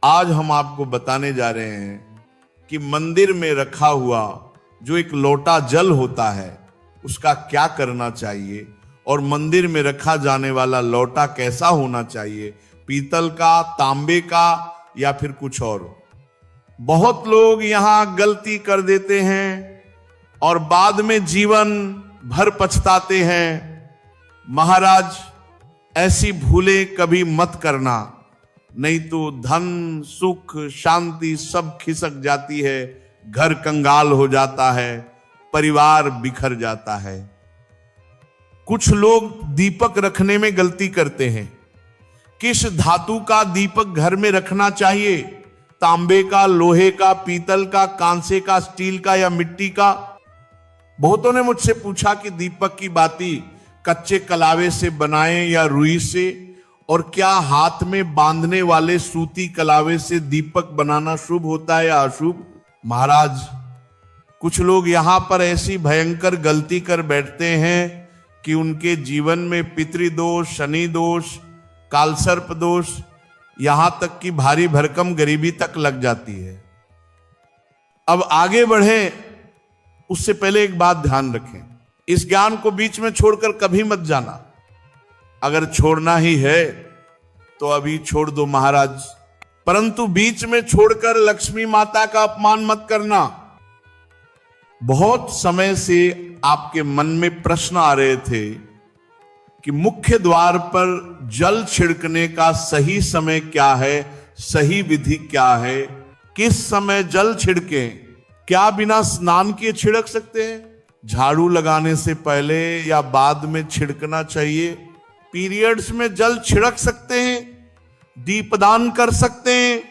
आज हम आपको बताने जा रहे हैं कि मंदिर में रखा हुआ जो एक लोटा जल होता है उसका क्या करना चाहिए और मंदिर में रखा जाने वाला लोटा कैसा होना चाहिए, पीतल का, तांबे का या फिर कुछ और। बहुत लोग यहां गलती कर देते हैं और बाद में जीवन भर पछताते हैं। महाराज, ऐसी भूलें कभी मत करना, नहीं तो धन, सुख, शांति सब खिसक जाती है, घर कंगाल हो जाता है, परिवार बिखर जाता है। कुछ लोग दीपक रखने में गलती करते हैं। किस धातु का दीपक घर में रखना चाहिए? तांबे का, लोहे का, पीतल का, कांसे का, स्टील का या मिट्टी का? बहुतों ने मुझसे पूछा कि दीपक की बाती कच्चे कलावे से बनाएं या रुई से, और क्या हाथ में बांधने वाले सूती कलावे से दीपक बनाना शुभ होता है या अशुभ? महाराज, कुछ लोग यहां पर ऐसी भयंकर गलती कर बैठते हैं कि उनके जीवन में पितृदोष, शनि दोष, कालसर्प दोष, यहां तक कि भारी भरकम गरीबी तक लग जाती है। अब आगे बढ़े उससे पहले एक बात ध्यान रखें, इस ज्ञान को बीच में छोड़कर कभी मत जाना। अगर छोड़ना ही है तो अभी छोड़ दो महाराज, परंतु बीच में छोड़कर लक्ष्मी माता का अपमान मत करना। बहुत समय से आपके मन में प्रश्न आ रहे थे कि मुख्य द्वार पर जल छिड़कने का सही समय क्या है, सही विधि क्या है, किस समय जल छिड़कें? क्या बिना स्नान किए छिड़क सकते हैं? झाड़ू लगाने से पहले या बाद में छिड़कना चाहिए? पीरियड्स में जल छिड़क सकते हैं, दीपदान कर सकते हैं,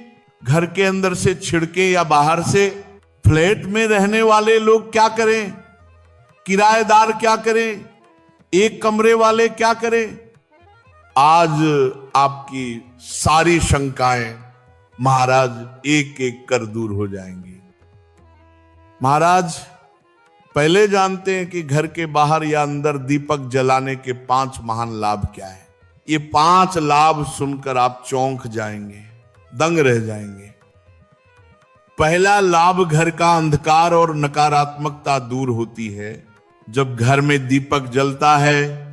घर के अंदर से छिड़के या बाहर से? फ्लैट में रहने वाले लोग क्या करें? किराएदार क्या करें? एक कमरे वाले क्या करें? आज आपकी सारी शंकाएं महाराज एक एक कर दूर हो जाएंगी। महाराज, पहले जानते हैं कि घर के बाहर या अंदर दीपक जलाने के 5 महान लाभ क्या है। ये 5 लाभ सुनकर आप चौंक जाएंगे, दंग रह जाएंगे। पहला लाभ, घर का अंधकार और नकारात्मकता दूर होती है। जब घर में दीपक जलता है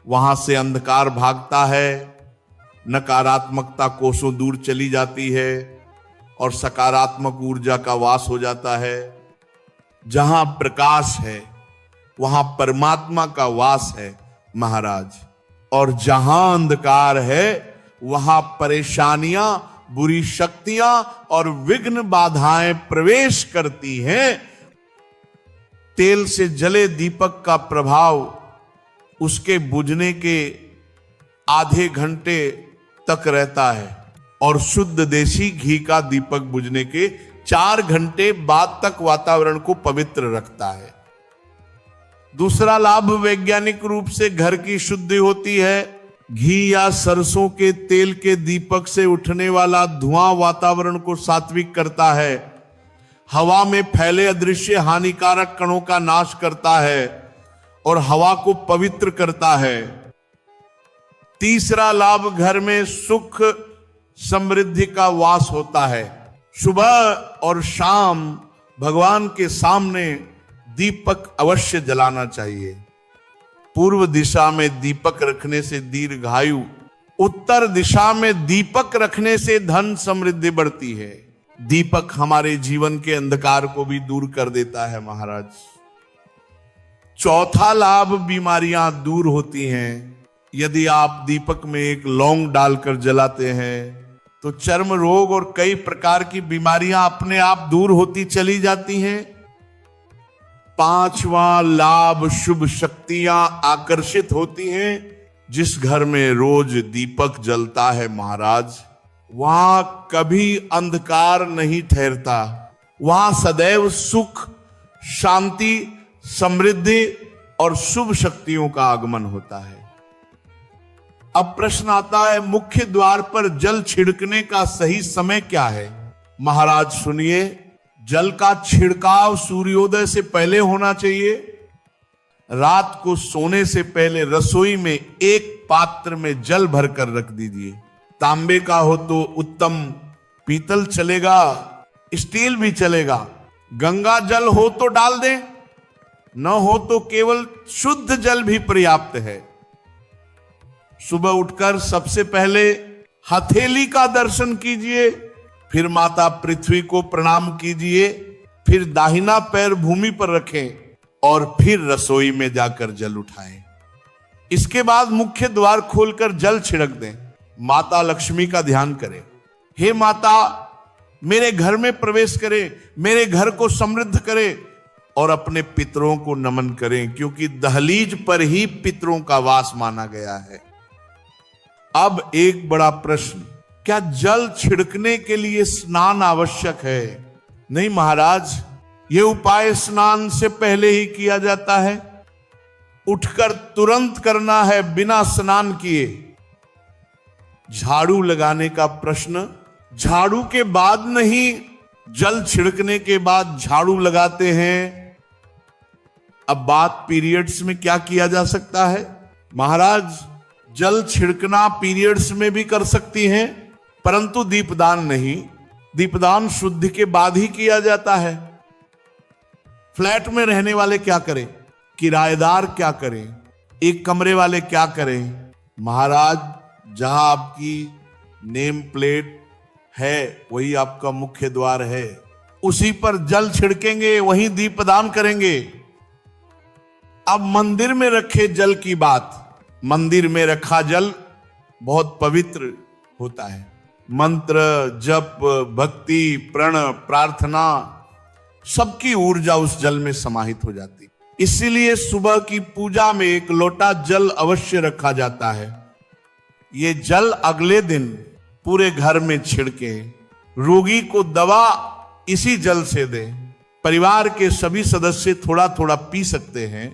वहां से अंधकार भागता है, नकारात्मकता कोसों दूर चली जाती है और सकारात्मक ऊर्जा का वास हो जाता है। जहां प्रकाश है वहां परमात्मा का वास है महाराज, और जहां अंधकार है वहां परेशानियां, बुरी शक्तियां और विघ्न बाधाएं प्रवेश करती हैं। तेल से जले दीपक का प्रभाव उसके बुझने के आधे घंटे तक रहता है और शुद्ध देसी घी का दीपक बुझने के 4 घंटे बाद तक वातावरण को पवित्र रखता है। दूसरा लाभ, वैज्ञानिक रूप से घर की शुद्धि होती है। घी या सरसों के तेल के दीपक से उठने वाला धुआं वातावरण को सात्विक करता है, हवा में फैले अदृश्य हानिकारक कणों का नाश करता है और हवा को पवित्र करता है। तीसरा लाभ, घर में सुख समृद्धि का वास होता है। सुबह और शाम भगवान के सामने दीपक अवश्य जलाना चाहिए। पूर्व दिशा में दीपक रखने से दीर्घायु, उत्तर दिशा में दीपक रखने से धन समृद्धि बढ़ती है। दीपक हमारे जीवन के अंधकार को भी दूर कर देता है महाराज। चौथा लाभ, बीमारियां दूर होती हैं। यदि आप दीपक में एक लौंग डालकर जलाते हैं तो चर्म रोग और कई प्रकार की बीमारियां अपने आप दूर होती चली जाती हैं। 5वां लाभ, शुभ शक्तियां आकर्षित होती हैं। जिस घर में रोज दीपक जलता है महाराज, वहां कभी अंधकार नहीं ठहरता, वहां सदैव सुख, शांति, समृद्धि और शुभ शक्तियों का आगमन होता है। अब प्रश्न आता है, मुख्य द्वार पर जल छिड़कने का सही समय क्या है? महाराज सुनिए, जल का छिड़काव सूर्योदय से पहले होना चाहिए। रात को सोने से पहले रसोई में एक पात्र में जल भरकर रख दीजिए। तांबे का हो तो उत्तम, पीतल चलेगा, स्टील भी चलेगा। गंगा जल हो तो डाल दें, न हो तो केवल शुद्ध जल भी पर्याप्त है। सुबह उठकर सबसे पहले हथेली का दर्शन कीजिए, फिर माता पृथ्वी को प्रणाम कीजिए, फिर दाहिना पैर भूमि पर रखें और फिर रसोई में जाकर जल उठाएं। इसके बाद मुख्य द्वार खोलकर जल छिड़क दें। माता लक्ष्मी का ध्यान करें। हे माता, मेरे घर में प्रवेश करें, मेरे घर को समृद्ध करें और अपने पितरों को नमन करें, क्योंकि दहलीज पर ही पितरों का वास माना गया है। अब एक बड़ा प्रश्न, क्या जल छिड़कने के लिए स्नान आवश्यक है? नहीं महाराज, यह उपाय स्नान से पहले ही किया जाता है। उठकर तुरंत करना है, बिना स्नान किए। झाड़ू लगाने का प्रश्न, झाड़ू के बाद नहीं, जल छिड़कने के बाद झाड़ू लगाते हैं। अब बात पीरियड्स में क्या किया जा सकता है? महाराज, जल छिड़कना पीरियड्स में भी कर सकती हैं, परंतु दीपदान नहीं। दीपदान शुद्ध के बाद ही किया जाता है। फ्लैट में रहने वाले क्या करें? किराएदार क्या करें? एक कमरे वाले क्या करें? महाराज, जहां आपकी नेम प्लेट है वही आपका मुख्य द्वार है, उसी पर जल छिड़केंगे, वहीं दीपदान करेंगे। अब मंदिर में रखे जल की बात, मंदिर में रखा जल बहुत पवित्र होता है। मंत्र, जप, भक्ति, प्रण, प्रार्थना, सबकी ऊर्जा उस जल में समाहित हो जाती। इसीलिए सुबह की पूजा में एक लोटा जल अवश्य रखा जाता है। ये जल अगले दिन पूरे घर में छिड़के, रोगी को दवा इसी जल से दें। परिवार के सभी सदस्य थोड़ा थोड़ा पी सकते हैं।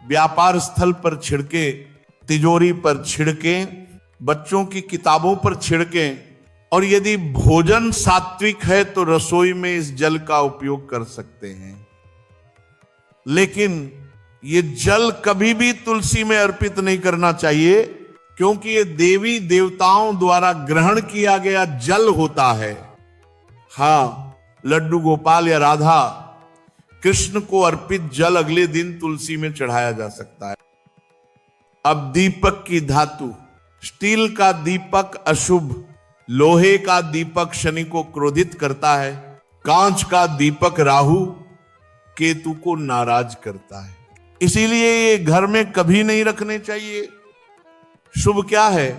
व्यापार स्थल पर छिड़के, तिजोरी पर छिड़के, बच्चों की किताबों पर छिड़के, और यदि भोजन सात्विक है तो रसोई में इस जल का उपयोग कर सकते हैं। लेकिन ये जल कभी भी तुलसी में अर्पित नहीं करना चाहिए, क्योंकि ये देवी देवताओं द्वारा ग्रहण किया गया जल होता है। हाँ, लड्डू गोपाल या राधा कृष्ण को अर्पित जल अगले दिन तुलसी में चढ़ाया जा सकता है। अब दीपक की धातु, स्टील का दीपक अशुभ, लोहे का दीपक शनि को क्रोधित करता है, कांच का दीपक राहु केतु को नाराज करता है। इसीलिए ये घर में कभी नहीं रखने चाहिए। शुभ क्या है?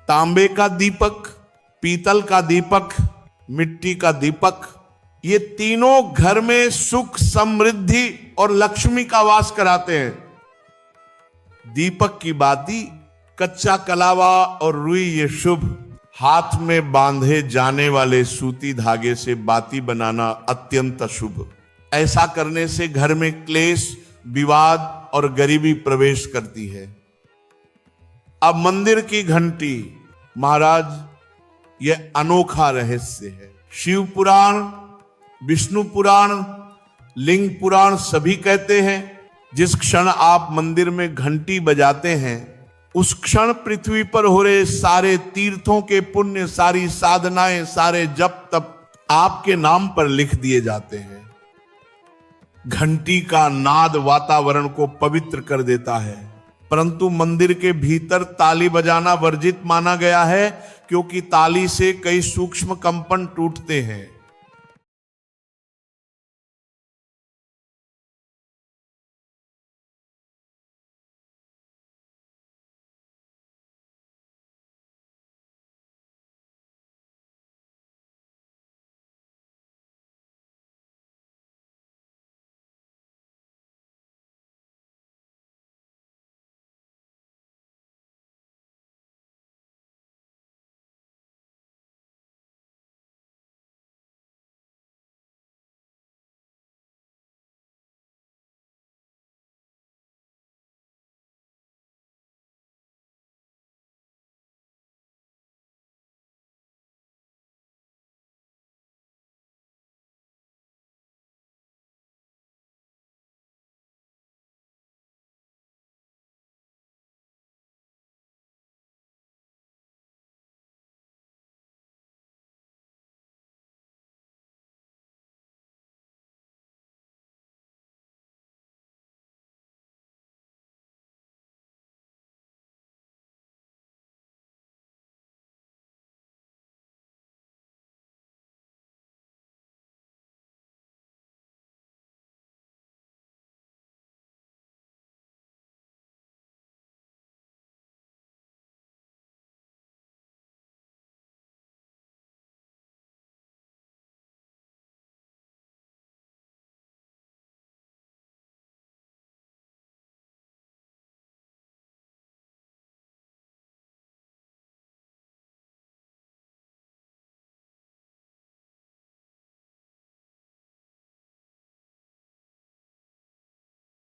तांबे का दीपक, पीतल का दीपक, मिट्टी का दीपक, ये तीनों घर में सुख, समृद्धि और लक्ष्मी का वास कराते हैं। दीपक की बाती, कच्चा कलावा और रुई ये शुभ। हाथ में बांधे जाने वाले सूती धागे से बाती बनाना अत्यंत अशुभ। ऐसा करने से घर में क्लेश, विवाद और गरीबी प्रवेश करती है। अब मंदिर की घंटी, महाराज, यह अनोखा रहस्य है। शिव पुराण, विष्णु पुराण, लिंग पुराण सभी कहते हैं जिस क्षण आप मंदिर में घंटी बजाते हैं, उस क्षण पृथ्वी पर हो रहे सारे तीर्थों के पुण्य, सारी साधनाएं, सारे जप तप आपके नाम पर लिख दिए जाते हैं। घंटी का नाद वातावरण को पवित्र कर देता है, परंतु मंदिर के भीतर ताली बजाना वर्जित माना गया है, क्योंकि ताली से कई सूक्ष्म कंपन टूटते हैं।